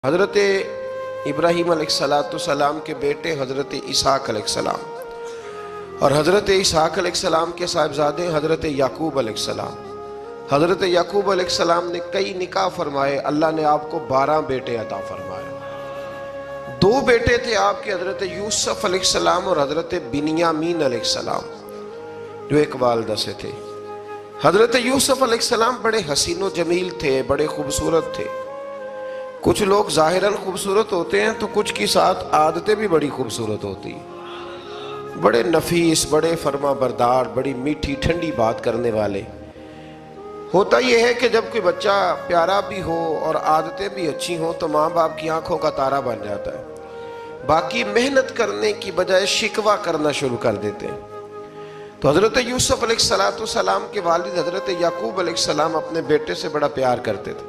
حضرت ابراہیم علیہ السلام کے بیٹے حضرت اسحاق علیہ السلام اور حضرت اسحاق علیہ السلام کے صاحبزادے حضرت یعقوب علیہ السلام۔ حضرت یعقوب علیہ السلام نے کئی نکاح فرمائے، اللہ نے آپ کو 12 بیٹے عطا فرمائے۔ 2 بیٹے تھے آپ کے، حضرت یوسف علیہ السلام اور حضرت بنیامین علیہ السلام، جو ایک والدہ سے تھے۔ حضرت یوسف علیہ السلام بڑے حسین و جمیل تھے، بڑے خوبصورت تھے۔ کچھ لوگ ظاہراً خوبصورت ہوتے ہیں تو کچھ کی ساتھ عادتیں بھی بڑی خوبصورت ہوتی ہیں، بڑے نفیس، بڑے فرما بردار، بڑی میٹھی ٹھنڈی بات کرنے والے۔ ہوتا یہ ہے کہ جب کوئی بچہ پیارا بھی ہو اور عادتیں بھی اچھی ہوں تو ماں باپ کی آنکھوں کا تارا بن جاتا ہے، باقی محنت کرنے کی بجائے شکوہ کرنا شروع کر دیتے ہیں۔ تو حضرت یوسف علیہ السلام کے والد حضرت یعقوب علیہ السلام اپنے بیٹے سے بڑا پیار کرتے تھے۔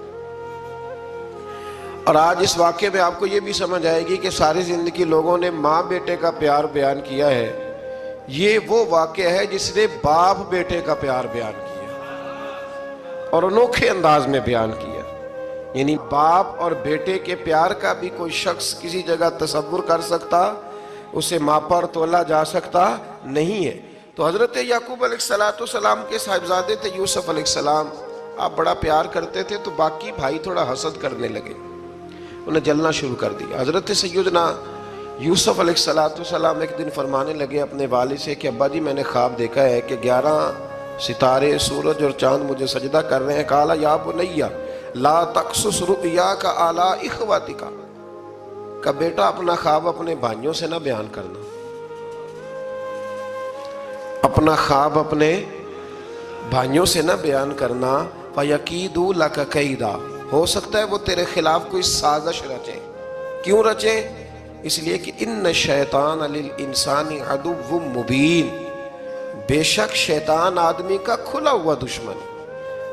اور آج اس واقعے میں آپ کو یہ بھی سمجھ آئے گی کہ ساری زندگی لوگوں نے ماں بیٹے کا پیار بیان کیا ہے، یہ وہ واقعہ ہے جس نے باپ بیٹے کا پیار بیان کیا اور انوکھے انداز میں بیان کیا۔ یعنی باپ اور بیٹے کے پیار کا بھی کوئی شخص کسی جگہ تصور کر سکتا، اسے ماپا اور تولا جا سکتا نہیں ہے۔ تو حضرت یعقوب علیہ السلام کے صاحبزادے تھے یوسف علیہ السلام، آپ بڑا پیار کرتے تھے تو باقی بھائی تھوڑا حسد کرنے لگے، انہیں جلنا شروع کر دیا۔ حضرت سیدنا یوسف علیہ السلام ایک دن فرمانے لگے اپنے والد سے کہ ابا جی میں نے خواب دیکھا ہے کہ 11 ستارے، سورج اور چاند مجھے سجدہ کر رہے ہیں۔ قال یا بنی لا تقصص رؤیاک علی اخواتک، کہ بیٹا اپنا خواب اپنے بھائیوں سے نہ بیان کرنا، اپنا خواب اپنے بھائیوں سے نہ بیان کرنا۔ فَيَكِيدُوا لَكَ كَيْدًا، ہو سکتا ہے وہ تیرے خلاف کوئی سازش رچیں۔ کیوں رچیں؟ اس لیے کہ ان الشیطان للانسان عدو مبین، بے شک شیطان آدمی کا کھلا ہوا دشمن،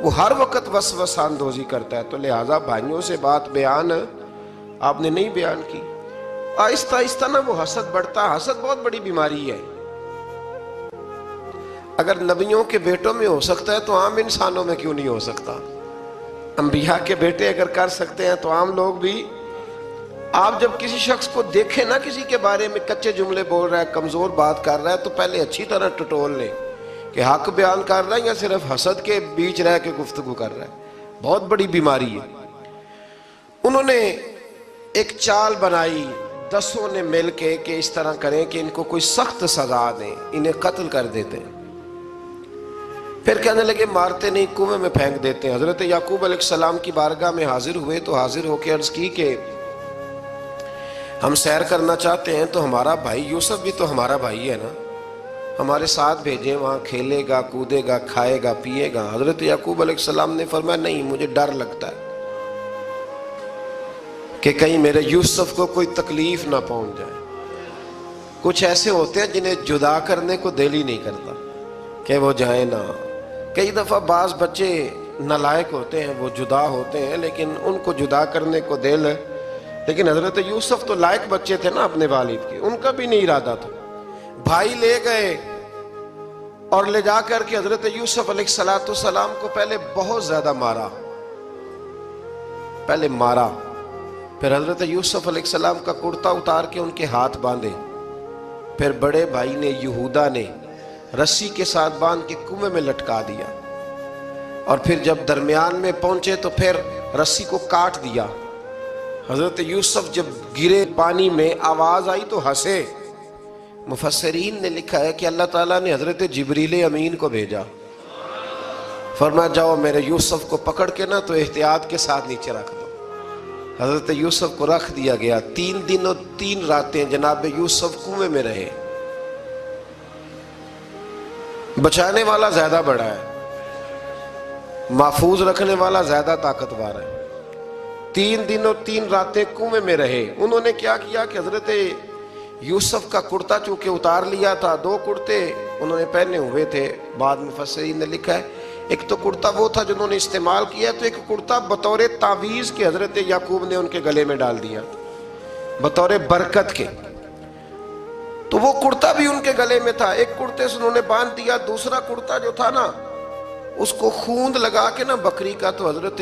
وہ ہر وقت وسوسہ اندوزی کرتا ہے۔ تو لہٰذا بھائیوں سے بات بیان آپ نے نہیں بیان کی۔ آہستہ آہستہ نہ وہ حسد بڑھتا، حسد بہت بڑی بیماری ہے۔ اگر نبیوں کے بیٹوں میں ہو سکتا ہے تو عام انسانوں میں کیوں نہیں ہو سکتا؟ انبیاء کے بیٹے اگر کر سکتے ہیں تو عام لوگ بھی۔ آپ جب کسی شخص کو دیکھیں نا کسی کے بارے میں کچے جملے بول رہا ہے، کمزور بات کر رہا ہے، تو پہلے اچھی طرح ٹٹول لیں کہ حق بیان کر رہا ہے یا صرف حسد کے بیچ رہ کے گفتگو کر رہا ہے۔ بہت بڑی بیماری ہے۔ انہوں نے ایک چال بنائی 10 نے مل کے کہ اس طرح کریں کہ ان کو کوئی سخت سزا دیں، انہیں قتل کر دیتے ہیں۔ پھر کہنے لگے مارتے نہیں، کنویں میں پھینک دیتے ہیں۔ حضرت یعقوب علیہ السلام کی بارگاہ میں حاضر ہوئے تو حاضر ہو کے عرض کی کہ ہم سیر کرنا چاہتے ہیں تو ہمارا بھائی یوسف بھی تو ہمارا بھائی ہے نا، ہمارے ساتھ بھیجیں، وہاں کھیلے گا، کودے گا، کھائے گا، پیے گا۔ حضرت یعقوب علیہ السلام نے فرمایا نہیں، مجھے ڈر لگتا ہے کہ کہیں میرے یوسف کو کوئی تکلیف نہ پہنچ جائے۔ کچھ ایسے ہوتے ہیں جنہیں جدا کرنے کو دل ہی نہیں کرتا کہ وہ جائیں نہ۔ کئی دفعہ بعض بچے نالائق ہوتے ہیں، وہ جدا ہوتے ہیں لیکن ان کو جدا کرنے کو دل ہے، لیکن حضرت یوسف تو لائق بچے تھے نا اپنے والد کے، ان کا بھی نہیں ارادہ تھا۔ بھائی لے گئے اور لے جا کر کے حضرت یوسف علیہ السلام کو پہلے بہت زیادہ مارا، پھر حضرت یوسف علیہ السلام کا کرتا اتار کے ان کے ہاتھ باندھے، پھر بڑے بھائی نے یہودا نے رسی کے ساتھ باندھ کے کنویں میں لٹکا دیا، اور پھر جب درمیان میں پہنچے تو پھر رسی کو کاٹ دیا۔ حضرت یوسف جب گرے پانی میں آواز آئی تو ہنسے۔ مفسرین نے لکھا ہے کہ اللہ تعالیٰ نے حضرت جبریل امین کو بھیجا، فرمایا جاؤ میرے یوسف کو پکڑ کے نا تو احتیاط کے ساتھ نیچے رکھ دو۔ حضرت یوسف کو رکھ دیا گیا۔ 3 دن اور 3 راتیں جناب یوسف کنویں میں رہے۔ بچانے والا زیادہ بڑا ہے، محفوظ رکھنے والا زیادہ طاقتور ہے۔ 3 دن اور 3 راتیں کنویں میں رہے۔ انہوں نے کیا کیا کہ حضرت یوسف کا کرتا چونکہ اتار لیا تھا، 2 کرتے انہوں نے پہنے ہوئے تھے، بعد مفسرین نے لکھا ہے ایک تو کرتا وہ تھا جنہوں نے استعمال کیا، تو ایک کرتا بطور تعویذ کے حضرت یعقوب نے ان کے گلے میں ڈال دیا بطور برکت کے، تو وہ کرتا بھی ان کے گلے میں تھا۔ ایک کرتے سے انہوں نے باندھ دیا، دوسرا کرتا جو تھا نا اس کو خوند لگا کے نا بکری کا، تو حضرت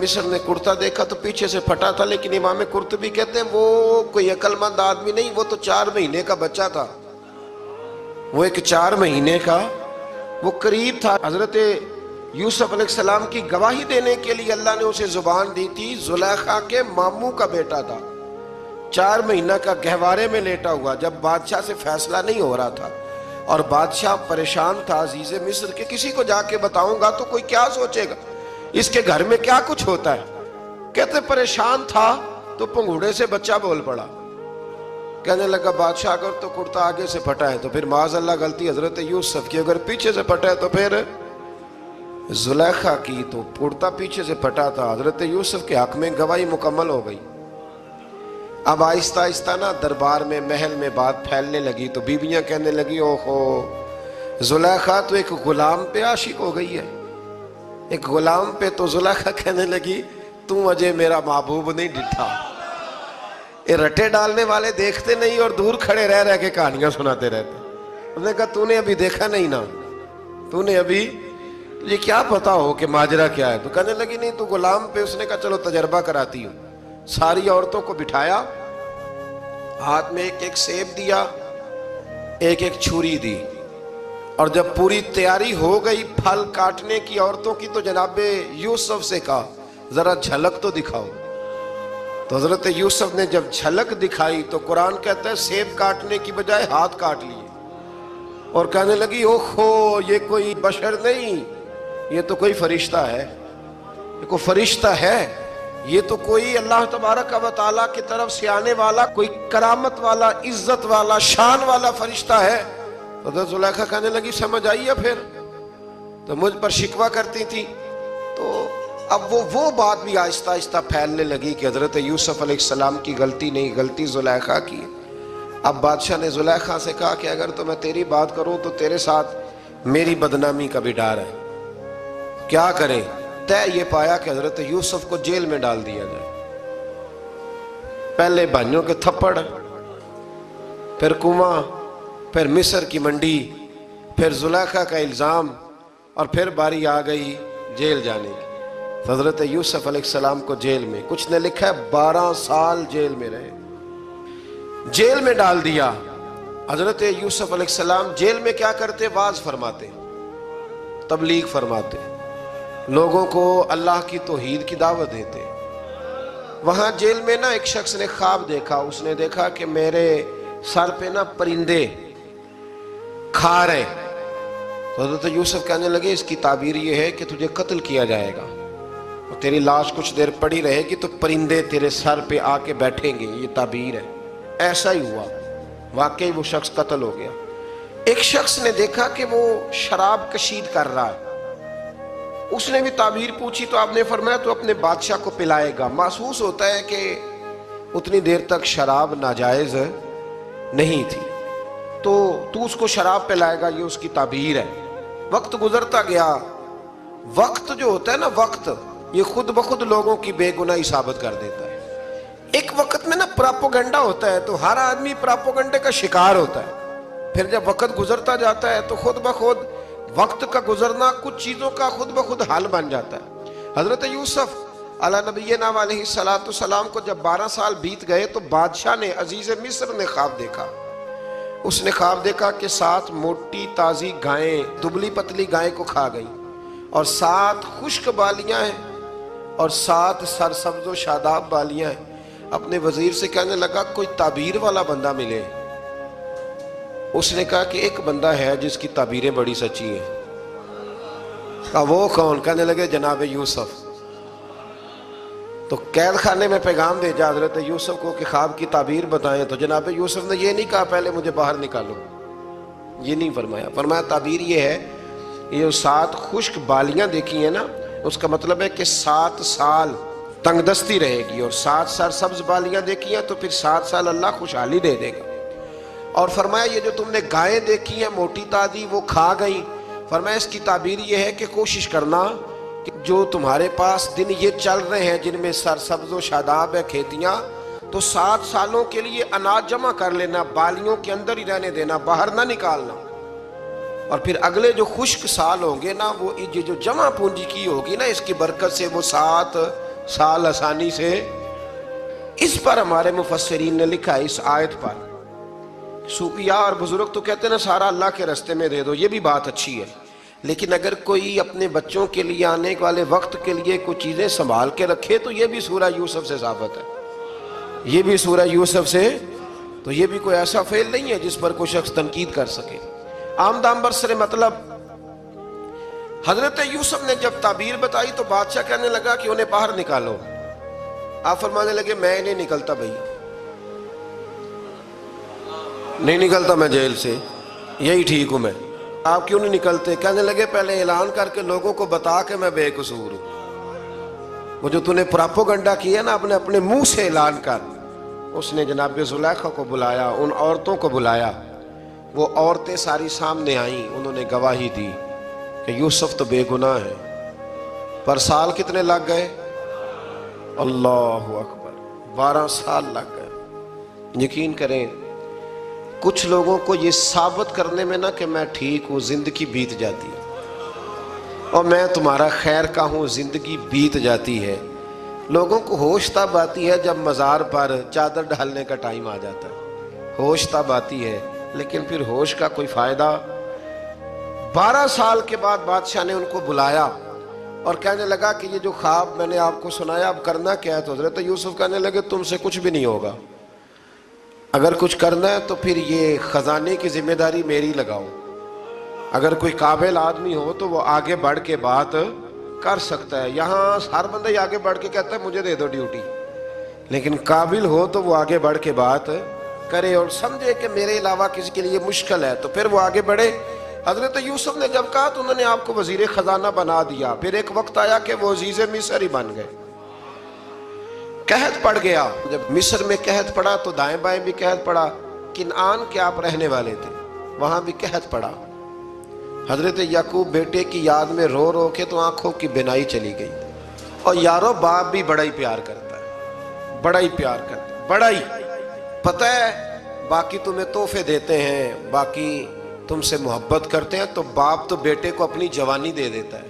مصر نے کرتا دیکھا تو پیچھے سے پھٹا تھا، لیکن امام قرطبی کہتے ہیں وہ کوئی عقل مند آدمی نہیں، وہ تو 4 مہینے کا بچہ تھا، وہ ایک 4 مہینے کا وہ قریب تھا۔ حضرت یوسف علیہ السلام کی گواہی دینے کے لیے اللہ نے اسے زبان دی تھی، زلیخا کے ماموں کا بیٹا تھا، 4 مہینہ کا گہوارے میں لیٹا ہوا، جب بادشاہ سے فیصلہ نہیں ہو رہا تھا اور بادشاہ پریشان تھا عزیز مصر کہ کسی کو جا کے بتاؤں گا تو کوئی کیا سوچے گا، اس کے گھر میں کیا کچھ ہوتا ہے۔ کہتے پریشان تھا تو پنگوڑے سے بچہ بول پڑا، کہنے لگا بادشاہ اگر تو کرتا آگے سے پھٹا ہے تو پھر معاذ اللہ غلطی حضرت یوسف کی، اگر پیچھے سے پھٹا ہے تو پھر زلیخا کی، تو کرتا پیچھے سے پھٹا تھا۔ حضرت یوسف کے حق میں گواہی مکمل ہو گئی۔ اب آہستہ آہستہ نا دربار میں محل میں بات پھیلنے لگی، تو بیویاں کہنے لگی اوہو زلیخا تو ایک غلام پہ عاشق ہو گئی ہے، ایک غلام پہ۔ تو زلیخا کہنے لگی تم اجے میرا محبوب نہیں ڈٹھا۔ یہ رٹے ڈالنے والے دیکھتے نہیں اور دور کھڑے رہ رہ کے کہانیاں سناتے رہتے۔ انہوں نے کہا تو نے ابھی دیکھا نہیں نا، تو نے ابھی یہ کیا پتا ہو کہ ماجرا کیا ہے۔ تو کہنے لگی نہیں تو غلام پہ۔ اس نے کہا چلو تجربہ کراتی ہوں۔ ساری عورتوں کو بٹھایا، ہاتھ میں ایک ایک سیب دیا، ایک ایک چھری دی، اور جب پوری تیاری ہو گئی پھل کاٹنے کی عورتوں کی تو جناب یوسف سے کہا ذرا جھلک تو دکھاؤ۔ تو حضرت یوسف نے جب جھلک دکھائی تو قرآن کہتا ہے سیب کاٹنے کی بجائے ہاتھ کاٹ لیے، اور کہنے لگی اوہو یہ کوئی بشر نہیں، یہ تو کوئی فرشتہ ہے، یہ کوئی فرشتہ ہے، یہ تو کوئی اللہ تبارک و تعالیٰ کی طرف سے آنے والا کوئی کرامت والا عزت والا شان والا فرشتہ ہے۔ حضرت زلیخا کہنے لگی سمجھ آئی ہے پھر تو مجھ پر شکوہ کرتی تھی۔ تو اب وہ بات بھی آہستہ آہستہ پھیلنے لگی کہ حضرت یوسف علیہ السلام کی غلطی نہیں، غلطی زلیخا کی۔ اب بادشاہ نے زلیخا سے کہا کہ اگر تو میں تیری بات کروں تو تیرے ساتھ میری بدنامی کا بھی ڈر ہے، کیا کریں؟ طے یہ پایا کہ حضرت یوسف کو جیل میں ڈال دیا جائے۔ پہلے بھائیوں کے تھپڑ، پھر کنواں، پھر مصر کی منڈی، پھر زلیخا کا الزام، اور پھر باری آ گئی جیل جانے کی۔ حضرت یوسف علیہ السلام کو جیل میں، کچھ نے لکھا ہے 12 سال جیل میں رہے، جیل میں ڈال دیا۔ حضرت یوسف علیہ السلام جیل میں کیا کرتے؟ واعظ فرماتے، تبلیغ فرماتے، لوگوں کو اللہ کی توحید کی دعوت دیتے۔ وہاں جیل میں نا ایک شخص نے خواب دیکھا، اس نے دیکھا کہ میرے سر پہ نا پرندے کھا رہے۔ تو حضرت یوسف کہنے لگے اس کی تعبیر یہ ہے کہ تجھے قتل کیا جائے گا، اور تیری لاش کچھ دیر پڑی رہے گی تو پرندے تیرے سر پہ آ کے بیٹھیں گے، یہ تعبیر ہے۔ ایسا ہی ہوا، واقعی وہ شخص قتل ہو گیا۔ ایک شخص نے دیکھا کہ وہ شراب کشید کر رہا ہے، اس نے بھی تعبیر پوچھی تو آپ نے فرمایا تو اپنے بادشاہ کو پلائے گا۔ محسوس ہوتا ہے کہ اتنی دیر تک شراب ناجائز نہیں تھی، تو اس کو شراب پلائے گا، یہ اس کی تعبیر ہے۔ وقت گزرتا گیا، وقت جو ہوتا ہے نا، وقت یہ خود بخود لوگوں کی بے گناہی ثابت کر دیتا ہے۔ ایک وقت میں نا پراپوگنڈا ہوتا ہے تو ہر آدمی پراپوگنڈے کا شکار ہوتا ہے، پھر جب وقت گزرتا جاتا ہے تو خود بخود وقت کا گزرنا کچھ چیزوں کا خود بخود حل بن جاتا ہے۔ حضرت یوسف علی نبینا علیہ السلام کو جب 12 سال بیت گئے تو بادشاہ نے، عزیز مصر نے خواب دیکھا۔ اس نے خواب دیکھا کہ 7 موٹی تازی گائیں دبلی پتلی گائیں کو کھا گئی، اور 7 خشک بالیاں ہیں اور 7 سرسبز و شاداب بالیاں ہیں۔ اپنے وزیر سے کہنے لگا کوئی تعبیر والا بندہ ملے۔ اس نے کہا کہ ایک بندہ ہے جس کی تعبیریں بڑی سچی ہیں۔ کہا وہ کون؟ کہنے لگے جناب یوسف۔ تو قید خانے میں پیغام بھیجا حضرت یوسف کو کہ خواب کی تعبیر بتائیں، تو جناب یوسف نے یہ نہیں کہا پہلے مجھے باہر نکالو، یہ نہیں فرمایا۔ فرمایا تعبیر یہ ہے، یہ 7 خشک بالیاں دیکھی ہیں نا، اس کا مطلب ہے کہ 7 سال تنگ دستی رہے گی، اور 7 سرسبز بالیاں دیکھی ہیں تو پھر 7 سال اللہ خوشحالی دے دے گا۔ اور فرمایا یہ جو تم نے گائیں دیکھی ہیں موٹی تازی وہ کھا گئی، فرمایا اس کی تعبیر یہ ہے کہ کوشش کرنا کہ جو تمہارے پاس دن یہ چل رہے ہیں جن میں سرسبز و شاداب ہے کھیتیاں، تو 7 سالوں کے لیے اناج جمع کر لینا، بالیوں کے اندر ہی رہنے دینا، باہر نہ نکالنا۔ اور پھر اگلے جو خشک سال ہوں گے نا، وہ یہ جو جمع پونجی کی ہوگی نا، اس کی برکت سے وہ 7 سال آسانی سے. اس پر ہمارے مفسرین نے لکھا ہے، اس آیت پر. صوفیاء اور بزرگ تو کہتے ہیں نا سارا اللہ کے راستے میں دے دو، یہ بھی بات اچھی ہے، لیکن اگر کوئی اپنے بچوں کے لیے آنے والے وقت کے لیے کچھ چیزیں سنبھال کے رکھے تو یہ بھی سورہ یوسف سے ثابت ہے. یہ بھی سورہ یوسف سے، تو یہ بھی کوئی ایسا فعل نہیں ہے جس پر کوئی شخص تنقید کر سکے. آمدام برسر مطلب حضرت یوسف نے جب تعبیر بتائی تو بادشاہ کہنے لگا کہ انہیں باہر نکالو. آپ فرمانے لگے میں نہیں نکلتا بھائی، نہیں نکلتا میں جیل سے، یہی ٹھیک ہوں میں. آپ کیوں نہیں نکلتے؟ کہنے لگے پہلے اعلان کر کے لوگوں کو بتا کہ میں بے قصور ہوں. وہ جو تو نے پراپوگنڈا کیا نا اپنے منہ سے اعلان کر. اس نے جناب زلیخا کو بلایا، ان عورتوں کو بلایا، وہ عورتیں ساری سامنے آئیں، انہوں نے گواہی دی کہ یوسف تو بے گناہ ہے. پر سال کتنے لگ گئے؟ اللہ اکبر، 12 سال لگ گئے. یقین کریں کچھ لوگوں کو یہ ثابت کرنے میں نا کہ میں ٹھیک ہوں زندگی بیت جاتی ہے، اور میں تمہارا خیر کا ہوں زندگی بیت جاتی ہے. لوگوں کو ہوش تب آتی ہے جب مزار پر چادر ڈالنے کا ٹائم آ جاتا ہے، ہوش تب آتی ہے، لیکن پھر ہوش کا کوئی فائدہ. 12 سال کے بعد بادشاہ نے ان کو بلایا اور کہنے لگا کہ یہ جو خواب میں نے آپ کو سنایا اب کرنا کیا ہے؟ تو حضرت یوسف کہنے لگے تم سے کچھ بھی نہیں ہوگا، اگر کچھ کرنا ہے تو پھر یہ خزانے کی ذمہ داری میری لگاؤ. اگر کوئی قابل آدمی ہو تو وہ آگے بڑھ کے بات کر سکتا ہے. یہاں ہر بندہ ہی آگے بڑھ کے کہتا ہے مجھے دے دو ڈیوٹی، لیکن قابل ہو تو وہ آگے بڑھ کے بات کرے اور سمجھے کہ میرے علاوہ کسی کے لیے مشکل ہے تو پھر وہ آگے بڑھے. حضرت یوسف نے جب کہا تو انہوں نے آپ کو وزیر خزانہ بنا دیا. پھر ایک وقت آیا کہ وہ عزیز مصر ہی بن گئے. قحط پڑ گیا، جب مصر میں قحط پڑا تو دائیں بائیں بھی قحط پڑا. کنعان کے آپ رہنے والے تھے، وہاں بھی قحط پڑا. حضرت یعقوب بیٹے کی یاد میں رو رو کے تو آنکھوں کی بینائی چلی گئی. اور یارو باپ بھی بڑا ہی پیار کرتا ہے، بڑا ہی پیار کرتا ہے، بڑا ہی. پتہ ہے باقی تمہیں تحفے دیتے ہیں، باقی تم سے محبت کرتے ہیں، تو باپ تو بیٹے کو اپنی جوانی دے دیتا ہے،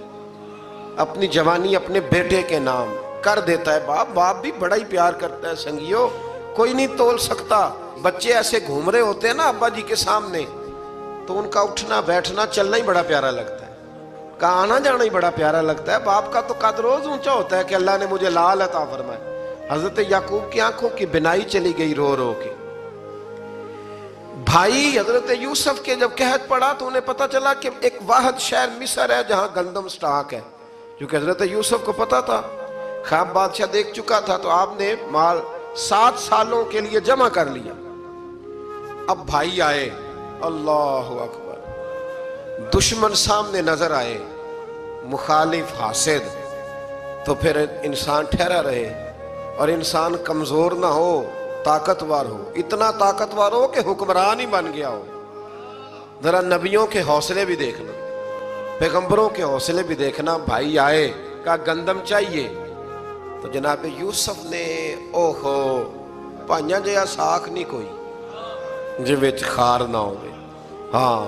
اپنی جوانی اپنے بیٹے کے نام کر دیتا ہے. باپ بھی بڑا ہی پیار کرتا ہے. سنگیو کوئی نہیں تول سکتا. بچے ایسے گھوم رہے ہوتے ہیں نا ابا جی کے سامنے تو ان کا اٹھنا بیٹھنا چلنا ہی بڑا پیارا لگتا ہے، کا آنا جانا ہی بڑا پیارا لگتا ہے. باپ کا تو قد روز اونچا ہوتا ہے کہ اللہ نے مجھے لال عطا فرمائے. حضرت یعقوب کی آنکھوں کی بینائی چلی گئی رو رو کے. بھائی حضرت یوسف کے جب قحط پڑا تو انہیں پتا چلا کہ ایک واحد شہر مصر ہے جہاں گندم سٹاک ہے، کیونکہ حضرت یوسف کو پتا تھا، خواب بادشاہ دیکھ چکا تھا. تو آپ نے مال 7 سالوں کے لیے جمع کر لیا. اب بھائی آئے، اللہ اکبر، دشمن سامنے نظر آئے، مخالف حاسد، تو پھر انسان ٹھہرا رہے اور انسان کمزور نہ ہو، طاقتور ہو. اتنا طاقتور ہو کہ حکمران ہی بن گیا ہو. ذرا نبیوں کے حوصلے بھی دیکھنا، پیغمبروں کے حوصلے بھی دیکھنا. بھائی آئے، کہا گندم چاہیے. تو جناب یوسف نے اوہو پائیاں جیا ساکھ نہیں کوئی جے وچ خار نہ ہوئے. ہاں،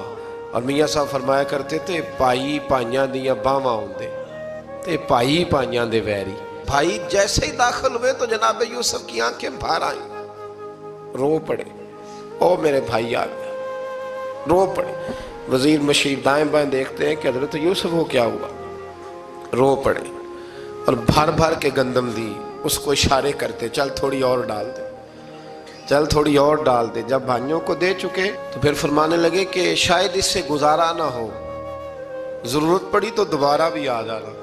اور میاں صاحب فرمایا کرتے تھے پائی پائیاں دیاں باواں ہوندے تے پائی پائیاں دے ویری. بھائی جیسے ہی داخل ہوئے تو جناب یوسف کی آنکھیں باہر آئیں، رو پڑے. او میرے بھائی آ گیا، رو پڑے. وزیر مشیر دائیں بائیں دیکھتے ہیں کہ حضرت یوسف کو کیا ہوا، رو پڑے اور بھر بھر کے گندم دی. اس کو اشارے کرتے چل تھوڑی اور ڈال دے، چل تھوڑی اور ڈال دے. جب بھائیوں کو دے چکے تو پھر فرمانے لگے کہ شاید اس سے گزارا نہ ہو، ضرورت پڑی تو دوبارہ بھی آ جانا.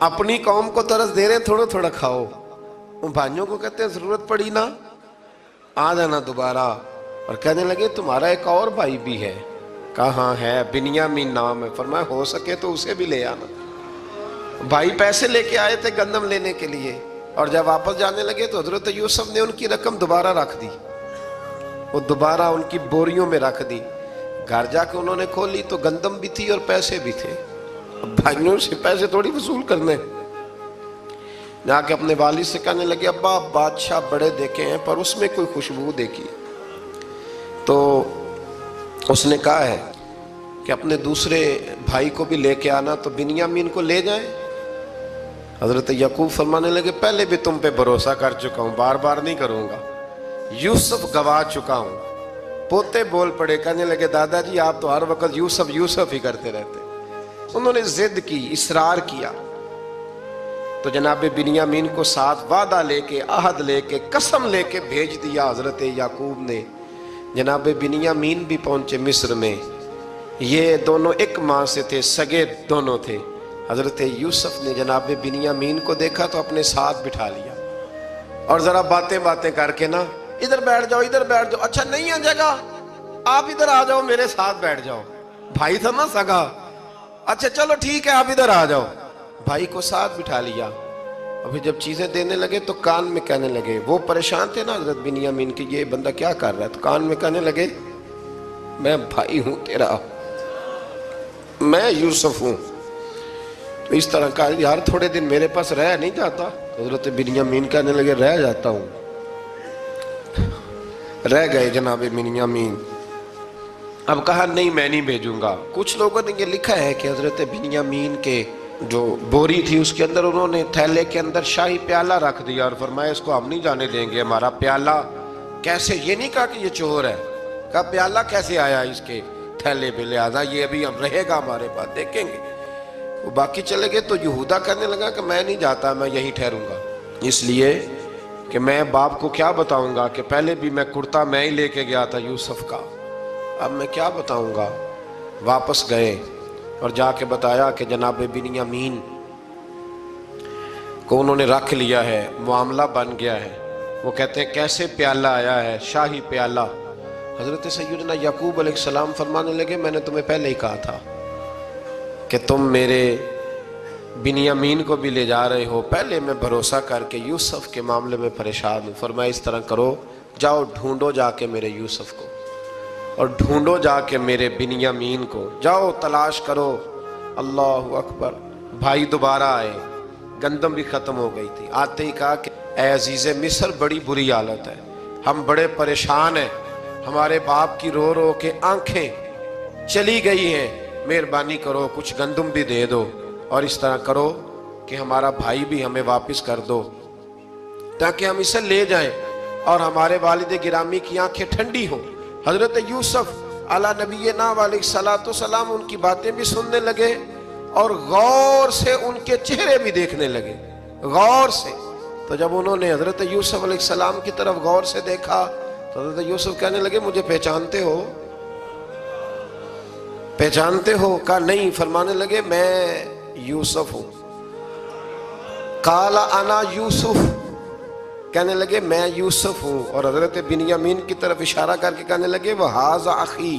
اپنی قوم کو طرز دے رہے ہیں تھوڑا تھوڑا کھاؤ. ان بھائیوں کو کہتے ہیں ضرورت پڑی نا آ جانا دوبارہ. اور کہنے لگے تمہارا ایک اور بھائی بھی ہے. کہاں ہے؟ بنیامین نام ہے. فرمایا ہو سکے تو اسے بھی لے آنا. بھائی پیسے لے کے آئے تھے گندم لینے کے لیے، اور جب واپس جانے لگے تو حضرت یوسف نے ان کی رقم دوبارہ رکھ دی، وہ دوبارہ ان کی بوریوں میں رکھ دی. گھر جا کے انہوں نے کھولی تو گندم بھی تھی اور پیسے بھی تھے. بھائیوں سے پیسے تھوڑی وصول کرنے. جا کے اپنے والد سے کہنے لگے ابا بادشاہ بڑے دیکھے ہیں پر اس میں کوئی خوشبو دیکھی. تو اس نے کہا ہے کہ اپنے دوسرے بھائی کو بھی لے کے آنا تو بنیامین کو لے جائیں؟ حضرت یعقوب فرمانے لگے پہلے بھی تم پہ بھروسہ کر چکا ہوں، بار بار نہیں کروں گا، یوسف گوا چکا ہوں۔ پوتے بول پڑے، کہنے لگے دادا جی آپ تو ہر وقت یوسف یوسف ہی کرتے رہتے۔ انہوں نے ضد کی، اصرار کیا، تو جناب بنیامین کو ساتھ وعدہ لے کے، عہد لے کے، قسم لے کے بھیج دیا حضرت یعقوب نے۔ جناب بنیامین بھی پہنچے مصر میں، یہ دونوں ایک ماں سے تھے، سگے دونوں تھے۔ حضرت یوسف نے جناب بنیامین کو دیکھا تو اپنے ساتھ بٹھا لیا، اور ذرا باتیں کر کے نا، ادھر بیٹھ جاؤ، ادھر بیٹھ جاؤ، اچھا نہیں ہے جگہ، آپ ادھر آ جاؤ، میرے ساتھ بیٹھ جاؤ۔ بھائی تھا نا سگا، اچھا چلو ٹھیک ہے آپ ادھر آ جاؤ۔ بھائی کو ساتھ بٹھا لیا۔ ابھی جب چیزیں دینے لگے تو کان میں کہنے لگے، وہ پریشان تھے نا حضرت بنیامین کی، یہ بندہ کیا کر رہا ہے، تو کان میں کہنے لگے میں بھائی ہوں تیرا، میں یوسف ہوں۔ تو اس طرح کہا یار تھوڑے دن میرے پاس رہ نہیں جاتا؟ حضرت بنیامین کہنے لگے رہ جاتا ہوں۔ رہ گئے جناب بنیامین۔ اب کہا نہیں میں نہیں بھیجوں گا۔ کچھ لوگوں نے یہ لکھا ہے کہ حضرت بنیامین کے جو بوری تھی اس کے اندر انہوں نے تھیلے کے اندر شاہی پیالہ رکھ دیا اور فرمایا اس کو ہم نہیں جانے دیں گے، ہمارا پیالہ کیسے، یہ نہیں کہا کہ یہ چور ہے، کہا پیالہ کیسے آیا اس کے تھیلے پہ، لہٰذا یہ ابھی ہم رہے گا ہمارے پاس، دیکھیں گے۔ وہ باقی چلے گئے تو یہودا کہنے لگا کہ میں نہیں جاتا، میں یہیں ٹھہروں گا، اس لیے کہ میں باپ کو کیا بتاؤں گا کہ پہلے بھی میں کرتا میں ہی لے کے گیا تھا یوسف کا، اب میں کیا بتاؤں گا۔ واپس گئے اور جا کے بتایا کہ جناب بنیامین کو انہوں نے رکھ لیا ہے، معاملہ بن گیا ہے۔ وہ کہتے ہیں کیسے پیالہ آیا ہے، شاہی پیالہ۔ حضرت سیدنا یعقوب علیہ السلام فرمانے لگے میں نے تمہیں پہلے ہی کہا تھا کہ تم میرے بنیامین کو بھی لے جا رہے ہو، پہلے میں بھروسہ کر کے یوسف کے معاملے میں پریشان ہوں۔ فرمایا اس طرح کرو، جاؤ ڈھونڈو جا کے میرے یوسف کو، اور ڈھونڈو جا کے میرے بنیامین کو، جاؤ تلاش کرو۔ اللہ اکبر۔ بھائی دوبارہ آئے، گندم بھی ختم ہو گئی تھی، آتے ہی کہا کہ اے عزیز مصر بڑی بری حالت ہے، ہم بڑے پریشان ہیں، ہمارے باپ کی رو رو کے آنکھیں چلی گئی ہیں، مہربانی کرو کچھ گندم بھی دے دو، اور اس طرح کرو کہ ہمارا بھائی بھی ہمیں واپس کر دو تاکہ ہم اسے لے جائیں اور ہمارے والد گرامی کی آنکھیں ٹھنڈی ہوں۔ حضرت یوسف علیٰ نبینا علیہ السلام ان کی باتیں بھی سننے لگے اور غور سے ان کے چہرے بھی دیکھنے لگے، غور سے۔ تو جب انہوں نے حضرت یوسف علیہ السلام کی طرف غور سے دیکھا تو حضرت یوسف کہنے لگے مجھے پہچانتے ہو، پہچانتے ہو؟ کہا نہیں۔ فرمانے لگے میں یوسف ہوں۔ قال انا یوسف، کہنے لگے میں یوسف ہوں، اور حضرت بنیامین کی طرف اشارہ کر کے کہنے لگے وَهَذَا أَخِي،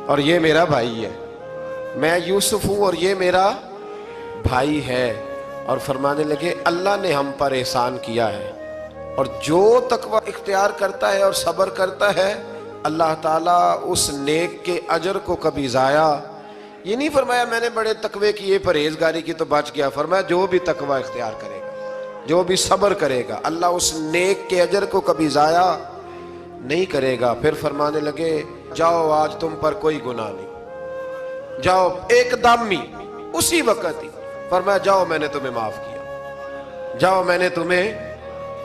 اور یہ میرا بھائی ہے، میں یوسف ہوں اور یہ میرا بھائی ہے۔ اور فرمانے لگے اللہ نے ہم پر احسان کیا ہے، اور جو تقوی اختیار کرتا ہے اور صبر کرتا ہے اللہ تعالیٰ اس نیک کے اجر کو کبھی ضائع، یہ نہیں فرمایا میں نے بڑے تقوی کیے پرہیزگاری کی تو بچ گیا، فرمایا جو بھی تقوی اختیار کرے گا، جو بھی صبر کرے گا، اللہ اس نیک کے اجر کو کبھی ضائع نہیں کرے گا۔ پھر فرمانے لگے جاؤ آج تم پر کوئی گناہ نہیں، جاؤ ایک دم ہی اسی وقت ہی فرمایا جاؤ میں نے تمہیں معاف کیا، جاؤ میں نے تمہیں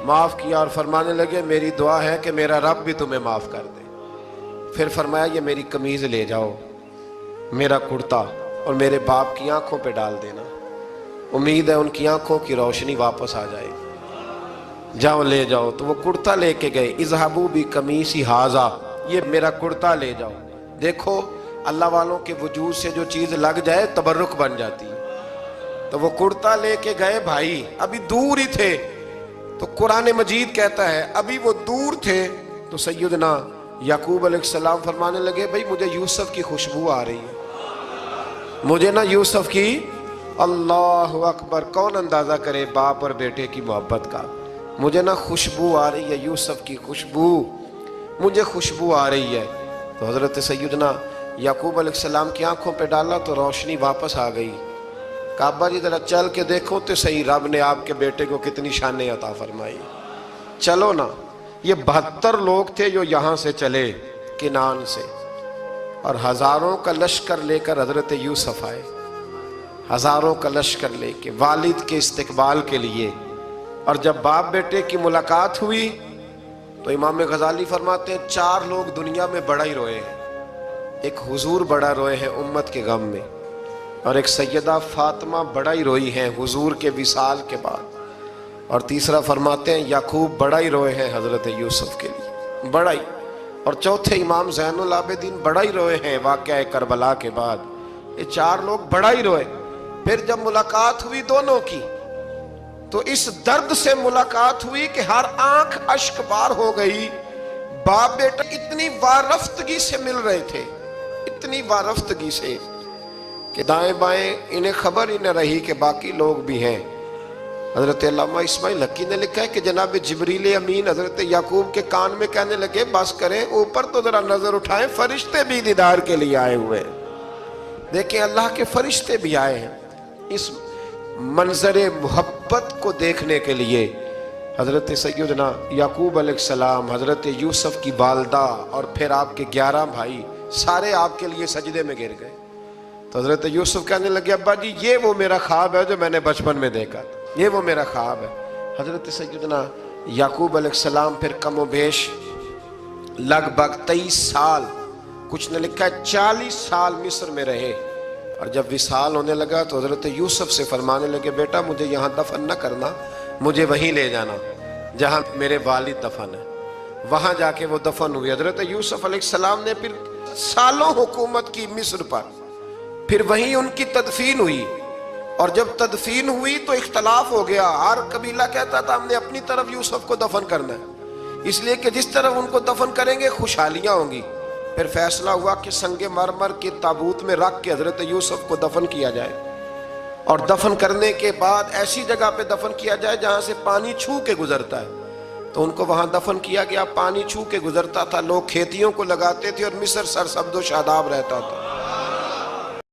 معاف کیا۔ اور فرمانے لگے میری دعا ہے کہ میرا رب بھی تمہیں معاف کر دے۔ پھر فرمایا یہ میری قمیض لے جاؤ، میرا کرتا، اور میرے باپ کی آنکھوں پہ ڈال دینا، امید ہے ان کی آنکھوں کی روشنی واپس آ جائے، جاؤ لے جاؤ۔ تو وہ کرتا لے کے گئے، اذهبوا بقمیصی ھذا، یہ میرا کرتا لے جاؤ۔ دیکھو اللہ والوں کے وجود سے جو چیز لگ جائے تبرک بن جاتی ہے۔ تو وہ کرتا لے کے گئے، بھائی ابھی دور ہی تھے، تو قرآن مجید کہتا ہے ابھی وہ دور تھے تو سیدنا یعقوب علیہ السلام فرمانے لگے بھئی مجھے یوسف کی خوشبو آ رہی ہے، مجھے نا یوسف کی، اللہ اکبر، کون اندازہ کرے باپ اور بیٹے کی محبت کا، مجھے نا خوشبو آ رہی ہے، یوسف کی خوشبو، مجھے خوشبو آ رہی ہے۔ تو حضرت سیدنا یعقوب علیہ السلام کی آنکھوں پہ ڈالا تو روشنی واپس آ گئی۔ کعبہ جی ذرا چل کے دیکھو تو صحیح رب نے آپ کے بیٹے کو کتنی شانیں عطا فرمائی۔ چلو نا، یہ 72 لوگ تھے جو یہاں سے چلے کنان سے، اور ہزاروں کا لشکر لے کر حضرت یوسف آئے، ہزاروں کا لشکر لے کے والد کے استقبال کے لیے۔ اور جب باپ بیٹے کی ملاقات ہوئی تو امام غزالی فرماتے ہیں 4 لوگ دنیا میں بڑا ہی روئے ہیں۔ ایک حضور بڑا روئے ہیں امت کے غم میں، اور ایک سیدہ فاطمہ بڑا ہی روئی ہیں حضور کے وصال کے بعد، اور تیسرا فرماتے ہیں یعقوب بڑا ہی روئے ہیں حضرت یوسف کے لیے، بڑا ہی، اور چوتھے امام زین العابدین بڑا ہی روئے ہیں واقعہ کربلا کے بعد۔ یہ 4 لوگ بڑا ہی روئے۔ پھر جب ملاقات ہوئی دونوں کی تو اس درد سے ملاقات ہوئی کہ ہر آنکھ اشک بار ہو گئی۔ باپ بیٹا اتنی وارفتگی سے مل رہے تھے، اتنی وارفتگی سے کہ دائیں بائیں انہیں خبر ہی نہ رہی کہ باقی لوگ بھی ہیں۔ حضرت علامہ اسماعیل حقی نے لکھا ہے کہ جناب جبریل امین حضرت یعقوب کے کان میں کہنے لگے بس کریں، اوپر تو ذرا نظر اٹھائیں، فرشتے بھی دیدار کے لیے آئے ہوئے ہیں۔ دیکھیں اللہ کے فرشتے بھی آئے ہیں اس منظر محبت کو دیکھنے کے لیے۔ حضرت سیدنا یعقوب علیہ السلام، حضرت یوسف کی والدہ اور پھر آپ کے 11 بھائی سارے آپ کے لیے سجدے میں گر گئے۔ تو حضرت یوسف کہنے لگے ابا جی یہ وہ میرا خواب ہے جو میں نے بچپن میں دیکھا تھا، یہ وہ میرا خواب ہے۔ حضرت سیدنا یعقوب علیہ السلام پھر کم و بیش لگ بھگ 23 سال، کچھ نے لکھا ہے 40 سال مصر میں رہے، اور جب وصال ہونے لگا تو حضرت یوسف سے فرمانے لگے بیٹا مجھے یہاں دفن نہ کرنا، مجھے وہیں لے جانا جہاں میرے والد دفن ہے۔ وہاں جا کے وہ دفن ہوئی۔ حضرت یوسف علیہ السلام نے پھر سالوں حکومت کی مصر پر، پھر وہیں ان کی تدفین ہوئی، اور جب تدفین ہوئی تو اختلاف ہو گیا۔ ہر قبیلہ کہتا تھا ہم نے اپنی طرف یوسف کو دفن کرنا ہے، اس لیے کہ جس طرف ان کو دفن کریں گے خوشحالیاں ہوں گی۔ پھر فیصلہ ہوا کہ سنگ مرمر کے تابوت میں رکھ کے حضرت یوسف کو دفن کیا جائے، اور دفن کرنے کے بعد ایسی جگہ پہ دفن کیا جائے جہاں سے پانی چھو کے گزرتا ہے۔ تو ان کو وہاں دفن کیا گیا، پانی چھو کے گزرتا تھا، لوگ کھیتیوں کو لگاتے تھے اور مصر سرسبز و شاداب رہتا تھا۔